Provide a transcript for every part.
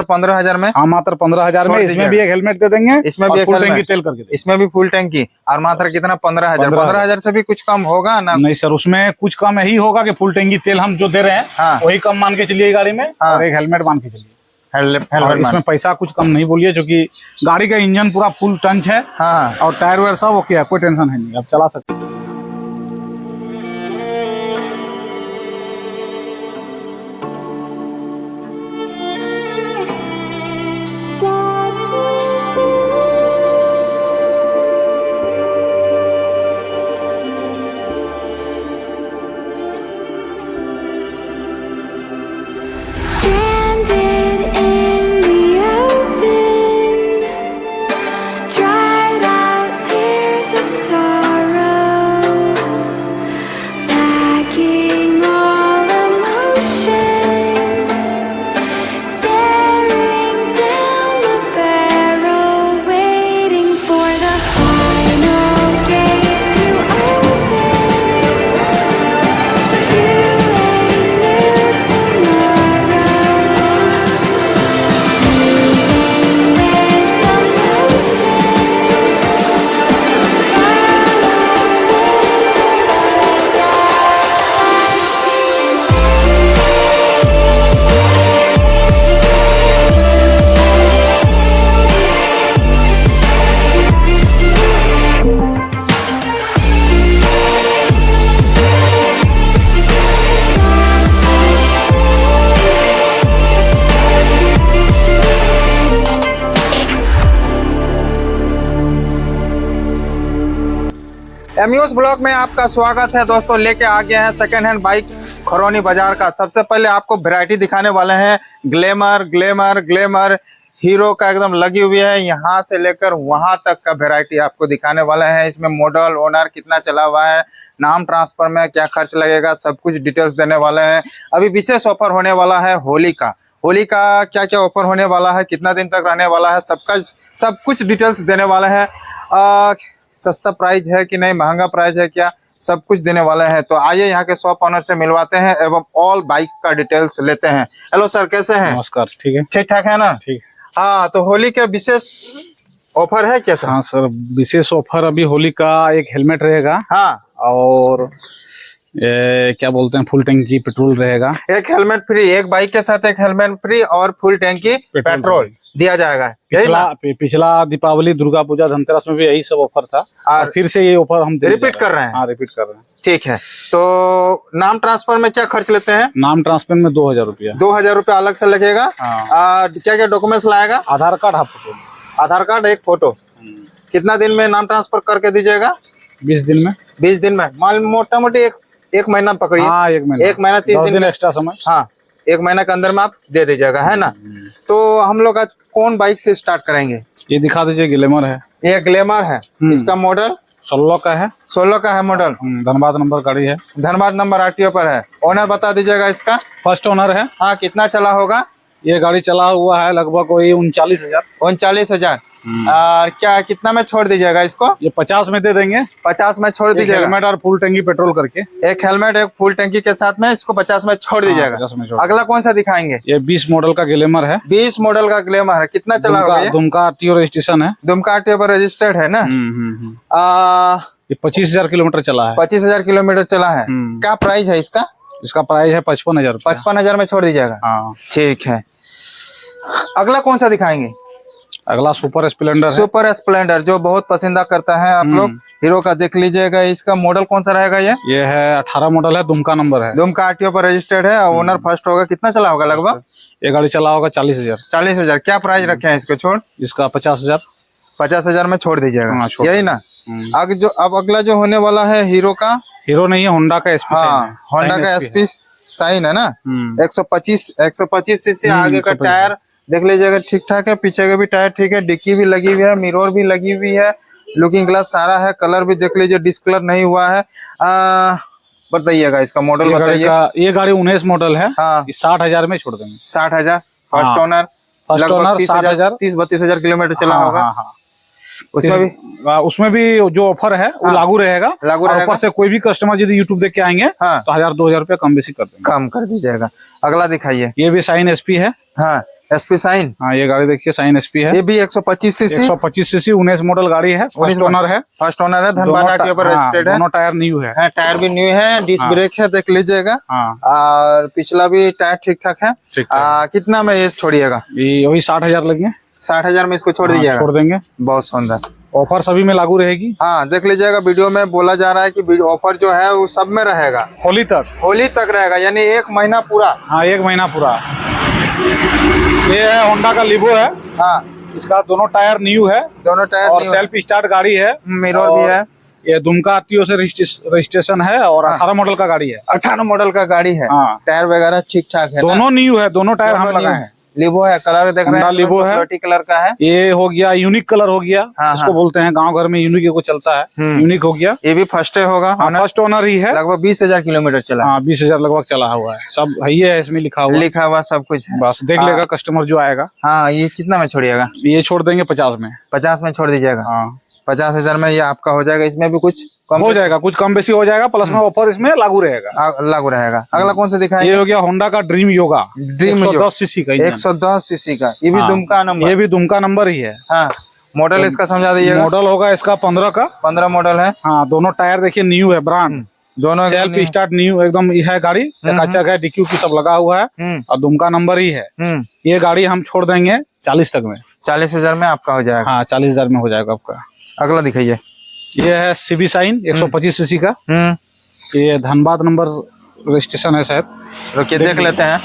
15,000 में। हाँ मात्र 15,000 में। इसमें भी एक हेलमेट दे देंगे, इसमें भी एक फुल टैंकी हेलमेट, तेल करके देंगे। इसमें भी फुल टैंकी और मात्र कितना 15,000। 15,000 से भी कुछ कम होगा ना? नहीं सर, उसमें कुछ कम यही होगा कि फुल टैंकी तेल हम जो दे रहे हैं हाँ। वही कम मान के चलिए गाड़ी में। हाँ। और एक हेलमेट मान के चलिए। हेलमेट इसमें पैसा कुछ कम नहीं बोलिए, क्योंकि गाड़ी का इंजन पूरा फुल टंच है। हाँ। और टायर वायर सब ओके है, कोई टेंशन है नहीं, आप चला सकते हैं। एमयूएस ब्लॉग में आपका स्वागत है दोस्तों। लेके आ गए हैं सेकेंड हैंड बाइक खरौनी बाजार का। सबसे पहले आपको वैरायटी दिखाने वाले हैं। ग्लैमर हीरो का एकदम लगी हुई है, यहाँ से लेकर वहां तक का वैरायटी आपको दिखाने वाले हैं। इसमें मॉडल, ओनर, कितना चला हुआ है, नाम ट्रांसफर में क्या खर्च लगेगा, सब कुछ डिटेल्स देने वाले हैं। अभी विशेष ऑफर होने वाला है होली का क्या क्या ऑफर होने वाला है, कितना दिन तक रहने वाला है, सब कुछ डिटेल्स देने वाले हैं। सस्ता प्राइस है कि नहीं, महंगा प्राइस है क्या, सब कुछ देने वाले हैं। तो आइए यहाँ के शॉप ऑनर से मिलवाते हैं एवं ऑल बाइक्स का डिटेल्स लेते हैं। हेलो सर, कैसे हैं? नमस्कार, ठीक है, ठीक ठाक है ना? ठीक। हाँ, तो होली के विशेष ऑफर है क्या सर? हाँ सर, विशेष ऑफर अभी होली का एक हेलमेट रहेगा। हाँ। और क्या बोलते हैं, फुल टैंकी पेट्रोल रहेगा। एक हेलमेट फ्री, एक बाइक के साथ एक हेलमेट फ्री और फुल टैंकी पेट्रोल दिया जाएगा। पिछला दीपावली, दुर्गा पूजा, धनतेरस में भी यही सब ऑफर था और फिर से ये ऑफर हम रिपीट कर रहे हैं। हाँ, रिपीट कर रहे हैं। ठीक है। तो नाम ट्रांसफर में क्या खर्च लेते हैं? नाम ट्रांसफर में 2,000 रुपया। 2,000 रुपया अलग से लगेगा। क्या क्या डॉक्यूमेंट्स लाएगा? आधार कार्ड, हाफ फोटो। आधार कार्ड, एक फोटो। कितना दिन में नाम ट्रांसफर करके दीजिएगा? 20 दिन में। 20 दिन में, मान मोटा मोटी एक महीना पकड़िए। हाँ, एक महीना 30 दिन एक्स्ट्रा समय। हाँ, एक महीना के अंदर में आप दे दीजिएगा, है ना? तो हम लोग आज कौन बाइक से स्टार्ट करेंगे? ये दिखा दीजिए, ग्लैमर है। ये ग्लैमर है। इसका मॉडल 16 का है। 16 का है मॉडल। धनबाद नंबर गाड़ी है। धनबाद नंबर आरटीओ पर है। ओनर बता दीजिएगा इसका। फर्स्ट ओनर है। हाँ, कितना चला होगा? ये गाड़ी चला हुआ है लगभग वही 39,000। 39,000। और क्या कितना में छोड़ दीजिएगा इसको? ये 50 में दे देंगे। 50 में छोड़ दीजिएगा। हेलमेट और फुल टैंकी पेट्रोल करके। एक हेलमेट, एक फुल टैंकी के साथ में इसको 50 में छोड़ दीजिएगा। 50 में अगला कौन सा दिखाएंगे? ये 20 मॉडल का ग्लैमर है। 20 मॉडल का ग्लैमर है। कितना चला होगा? दुमका आरटीओ रजिस्ट्रेशन है। दुमका आरटीओ पर रजिस्टर्ड है ना? ये 25,000 किलोमीटर चला है। 25,000 किलोमीटर चला है। क्या प्राइस है इसका? इसका प्राइस है 55,000। 55,000 में छोड़ दीजिएगा। हाँ, ठीक है। अगला कौन सा दिखाएंगे? अगला सुपर स्प्लेंडर है। सुपर स्प्लेंडर जो बहुत पसंदा करता है आप लोग। हीरो का देख लीजिएगा। इसका मॉडल कौन सा रहेगा? ये है 18 मॉडल है, दुमका नंबर है। दुमका आरटीओ पर रजिस्टर्ड है। ओनर फर्स्ट होगा। कितना चला होगा लगभग? ये गाड़ी चला होगा 40,000। 40,000। क्या प्राइस रखे हैं इसके? छोड़, इसका 50,000। 50,000 में छोड़ दीजिएगा। हाँ, यही ना? अब अगला जो होने वाला है हीरो का, हीरो नहीं है, होंडा का एसपी। हाँ, होंडा का एसपी साइन है ना? 125 सीसी। आगे का टायर देख लीजिएगा, ठीक ठाक है। पीछे का भी टायर ठीक है। डिक्की भी लगी हुई है, मिरर भी लगी हुई है, लुकिंग ग्लास सारा है। कलर भी देख लीजिए, डिस्कलर नहीं हुआ है। बताइएगा इसका मॉडल बताइए। ये गाड़ी 19 मॉडल है। हाँ, 60,000 में छोड़ देंगे। 60,000। First owner 60,000। 30-32,000 किलोमीटर चला होगा। हाँ। उसमें भी जो ऑफर है वो लागू रहेगा। ऊपर से कोई भी कस्टमर यदि यूट्यूब देख के आएंगे तो 1,000-2,000 रुपया कम बेसी कर देंगे। कम कर दीजिएगा। अगला दिखाइए। ये भी साइन एसपी है। हाँ, SP साइन, हाँ ये गाड़ी देखिए साइन SP है। ये भी 125 सीसी, 125 सीसी 19 मॉडल गाड़ी है, फर्स्ट ओनर है। फर्स्ट ओनर है, धनबाद आरटीओ पर रजिस्टर्ड है। दोनों टायर न्यू है। टायर भी न्यू है, डिस्क ब्रेक है, देख लीजिएगा। हाँ और पिछला भी टायर ठीक ठाक है। कितना में ये छोड़िएगा? ये वही 60,000 लगे। 60,000 में इसको छोड़ दीजिएगा? छोड़ देंगे। बहुत सुंदर, ऑफर सभी में लागू रहेगी। हाँ देख लीजिएगा, वीडियो में बोला जा रहा है कि ऑफर जो है वो सब में रहेगा, होली तक रहेगा, यानी 1 महीना पूरा। हाँ 1 महीना पूरा। ये है होंडा का लिबो है। हाँ इसका दोनों टायर न्यू है, दोनों टायर और सेल्फ स्टार्ट गाड़ी है, मिरर भी है। ये दुमका आरटीओ से रजिस्ट्रेशन है और 18 मॉडल का गाड़ी है। 18 मॉडल का गाड़ी है। हाँ। टायर वगैरह ठीक ठाक है, दोनों न्यू है, दोनों टायर हम लगाए हैं। लिबो है, कलर देख रहे हैं, लिबो है, चॉकलेटी कलर का है। ये हो गया यूनिक कलर हो गया। हाँ, इसको बोलते हैं गांव घर में यूनिक को चलता है, यूनिक हो गया। ये भी फर्स्ट होगा, फर्स्ट ओनर ही है। लगभग 20,000 किलोमीटर चला। हाँ 20,000 लगभग चला हुआ है, सब है इसमें लिखा हुआ सब कुछ है। बस देख लेगा कस्टमर जो आएगा। हाँ ये कितना में छोड़िएगा? ये छोड़ देंगे 50 में। 50 में छोड़ दीजिएगा? हाँ 50,000 में ये आपका हो जाएगा। इसमें भी कुछ कम हो जाएगा, कुछ कम बेसी हो जाएगा, प्लस में ऑफर इसमें लागू रहेगा। अगला कौन सा दिखाएंगे? ये हो गया होंडा का ड्रीम योगा, 110 सीसी का। 110 सीसी का, ये भी दुमका नंबर, ये भी दुमका नंबर ही है। हाँ मॉडल इसका समझा दीजिएगा। मॉडल होगा इसका 15 का। 15 मॉडल है। हाँ दोनों टायर देखिए न्यू है, ब्रांड दोनों, सेल्फ स्टार्ट न्यू एकदम है गाड़ी, चकाचक है, डीक्यू की सब लगा हुआ है और दुमका नंबर ही है। ये गाड़ी हम छोड़ देंगे 40 तक में। 40,000 में आपका हो जाएगा। हाँ 40,000 में हो जाएगा आपका। अगला दिखाइए। ये है सीबी साइन 125 सीसी का। ये धनबाद नंबर रजिस्ट्रेशन है शायद, रुकिए देख लेते हैं।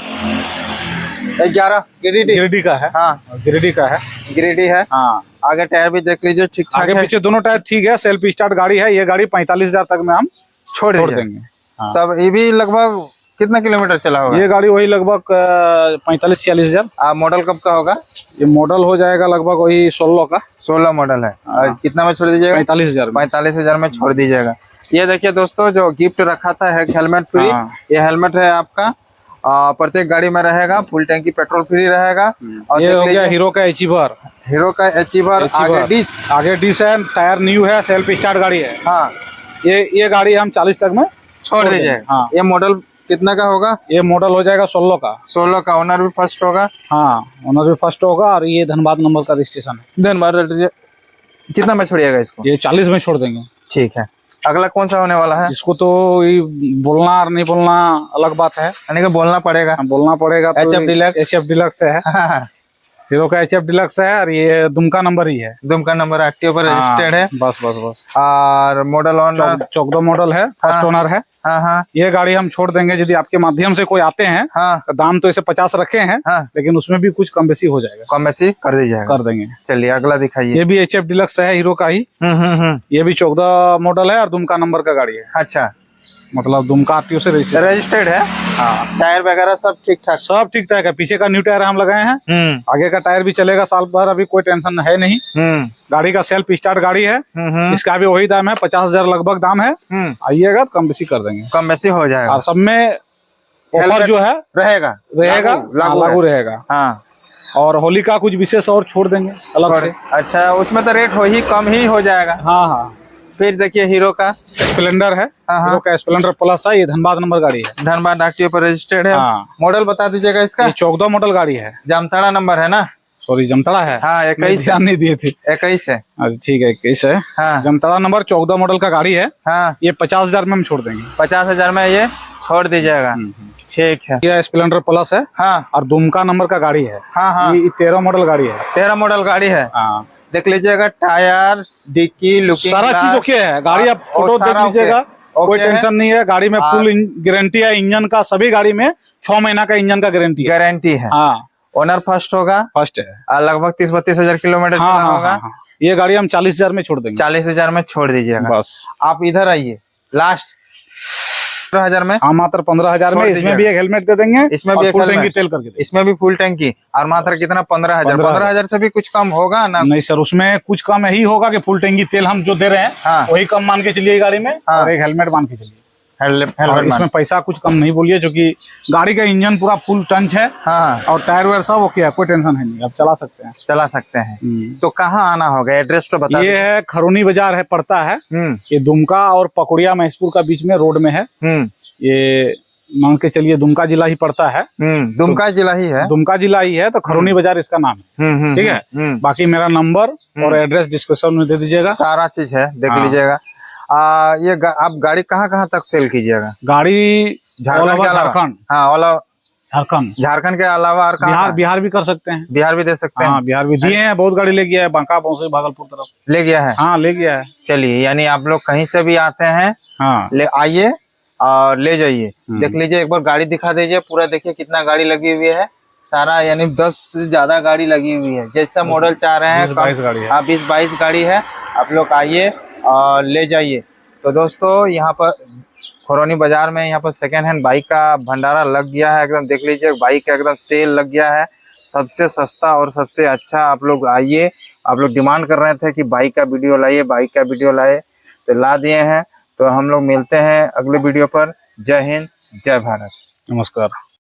11 गिरिडीह का है। हाँ गिरिडीह का है, गिरिडीह है। हाँ आगे टायर भी देख लीजिए, ठीक ठाक आगे है। पीछे दोनों टायर ठीक है, सेल्फ स्टार्ट गाड़ी है। ये गाड़ी 45,000 तक में हम छोड़ देंगे। सब ये भी लगभग कितना किलोमीटर चला होगा? ये गाड़ी वही लगभग 45-46,000। मॉडल कब का होगा? ये मॉडल हो जाएगा लगभग वही 16 का। 16 मॉडल है। और कितना में छोड़ दीजिएगा? 45,000। 45,000 में छोड़ दीजिएगा। ये देखिए दोस्तों, जो गिफ्ट रखा था है हेलमेट फ्री। ये हेलमेट है आपका, प्रत्येक गाड़ी में रहेगा। फुल टैंकी पेट्रोल फ्री रहेगा। और ये हो गया हीरो का अचीवर। हीरो का अचीवर, आगे डिस है, टायर न्यू है, सेल्फ स्टार्ट गाड़ी है। हाँ ये गाड़ी हम 40 तक में छोड़ दीजिएगा। हाँ। ये मॉडल कितना का होगा? ये मॉडल हो जाएगा 16 का। 16 का, ओनर भी फर्स्ट होगा। हाँ ओनर भी फर्स्ट होगा, और ये धनबाद नंबर का रजिस्ट्रेशन है। धनबाद। कितना में छोड़िएगा इसको? ये 40 में छोड़ देंगे। ठीक है। अगला कौन सा होने वाला है? इसको तो बोलना और नहीं बोलना अलग बात है, यानी कि बोलना पड़ेगा। बोलना पड़ेगा। HF डिलक्स है। हीरो का HF डिलक्स है, और ये दुमका नंबर ही है। दुमका नंबर आरटीओ पर रजिस्टर्ड है। बस बस बस। और मॉडल ऑनर 14 मॉडल है, फर्स्ट ओनर है। हाँ। ये गाड़ी हम छोड़ देंगे, यदि आपके माध्यम से कोई आते हैं। हाँ। तो दाम तो इसे 50 रखे हैं। हाँ। लेकिन उसमें भी कुछ कम बेसी हो जाएगा। कम बेसी कर दीजिएगा? कर देंगे। चलिए अगला दिखाइए। ये भी HF डिलक्स है, हीरो का ही। ये भी 14 मॉडल है और दुमका नंबर का गाड़ी है। अच्छा, मतलब दुमका आरटीओ से रजिस्टर्ड है। हाँ टायर वगैरह सब ठीक ठाक? सब ठीक ठाक है। पीछे का न्यू टायर हम लगाए हैं, आगे का टायर भी चलेगा साल भर, अभी कोई टेंशन है नहीं। गाड़ी का सेल्फ स्टार्ट गाड़ी है। इसका भी वही दाम है, 50,000 लगभग दाम है। आइएगा तो कम बेसी कर देंगे। कम बेसी हो जाएगा। और सब में ऑफर जो है रहेगा लागू रहेगा। हाँ। और होली का कुछ विशेष और छोड़ देंगे अलग से। अच्छा, उसमें तो रेट कम ही हो जाएगा। हाँ। फिर देखिए हीरो का स्प्लेंडर है। हीरो का स्प्लेंडर प्लस है, ये धनबाद नंबर गाड़ी है। धनबाद आरटीओ पर रजिस्टर्ड है। मॉडल बता दीजिएगा इसका। ये 14 मॉडल गाड़ी है। जामताड़ा नंबर है ना? सॉरी जमताड़ा है। हाँ 21 ध्यान नहीं दिए थे। 21 है। अच्छा ठीक है 21 है। हाँ। जमताड़ा नंबर 14 मॉडल का गाड़ी है। हाँ। ये 50,000 में हम छोड़ देंगे। 50,000 में ये छोड़ दीजिएगा। ठीक है। ये स्प्लेंडर प्लस है। हाँ। और दुमका नंबर का गाड़ी है। हाँ। ये 13 मॉडल गाड़ी है। 13 मॉडल गाड़ी है। हाँ। देख लीजिएगा, टायर, डिक्की, लुकिंग सारा चीज ओके है। गाड़ी आप फोटो देख लीजिएगा, कोई टेंशन नहीं है। गाड़ी में फुल गारंटी है इंजन का, सभी गाड़ी में 6 महीना का इंजन का गारंटी है। हाँ। ओनर फर्स्ट होगा। फर्स्ट है। लगभग 30-32 हजार किलोमीटर चला होगा। ये गाड़ी हम 40,000 में छोड़ देंगे। 40,000 में छोड़ दीजिएगा। बस आप इधर आइए, लास्ट 15,000 में। हाँ मात्र 15,000 में। इसमें भी एक हेलमेट दे देंगे, इसमें भी फुल टैंकी तेल करके देंगे। इसमें भी फुल टैंकी, और मात्र कितना? 15,000। 15,000 से भी कुछ कम होगा ना? नहीं सर, उसमें कुछ कम यही होगा कि फुल टैंकी तेल हम जो दे रहे हैं वही कम मान के चलिए गाड़ी में। और एक हेलमेट मान के चलिए। हेलमेट इसमें पैसा कुछ कम नहीं बोलिए, क्योंकि गाड़ी का इंजन पूरा फुल टंच है। हाँ। और टायर वायर सब ओके है, कोई टेंशन है नहीं, आप चला सकते हैं। तो कहाँ आना होगा? एड्रेस तो बता। ये है खरौनी बाजार है, पड़ता है। ये दुमका और पकुड़िया महसपुर का बीच में रोड में है। ये मान के चलिए दुमका जिला ही पड़ता है। दुमका जिला ही है। दुमका जिला ही है, तो खरौनी बाजार इसका नाम है। ठीक है। बाकी मेरा नंबर और एड्रेस डिस्क्रिप्शन में दे दीजिएगा, सारा चीज है, देख हाँ। लीजिएगा। ये आप गाड़ी कहाँ कहाँ तक सेल कीजिएगा? गाड़ी झारखंड के अलावा? झारखंड, हाँ, झारखंड के अलावा और कहाँ? बिहार भी कर सकते हैं। बिहार भी दे सकते हैं। हाँ, बिहार भी दिए हैं, बहुत गाड़ी ले गया है, बांका पहुंचे भागलपुर तरफ ले गया है। हाँ, ले गया है। चलिए, यानी आप लोग कहीं से भी आते हैं, हाँ, ले आइए और ले जाइए। देख लीजिए, एक बार गाड़ी दिखा दीजिए पूरा, देखिए कितना गाड़ी लगी हुई है, सारा यानी 10 से ज्यादा गाड़ी लगी हुई है। जैसा मॉडल चाह रहे हैं 20-22 गाड़ी है। 20-22 गाड़ी है, आप लोग आइए और ले जाइए। तो दोस्तों, यहाँ पर खरौनी बाजार में यहाँ पर सेकेंड हैंड बाइक का भंडारा लग गया है एकदम। देख लीजिए, बाइक का एकदम सेल लग गया है, सबसे सस्ता और सबसे अच्छा। आप लोग आइए, आप लोग डिमांड कर रहे थे कि बाइक का वीडियो लाइए, बाइक का वीडियो लाए, तो ला दिए हैं। तो हम लोग मिलते हैं अगले वीडियो पर। जय हिंद, जय भारत, नमस्कार।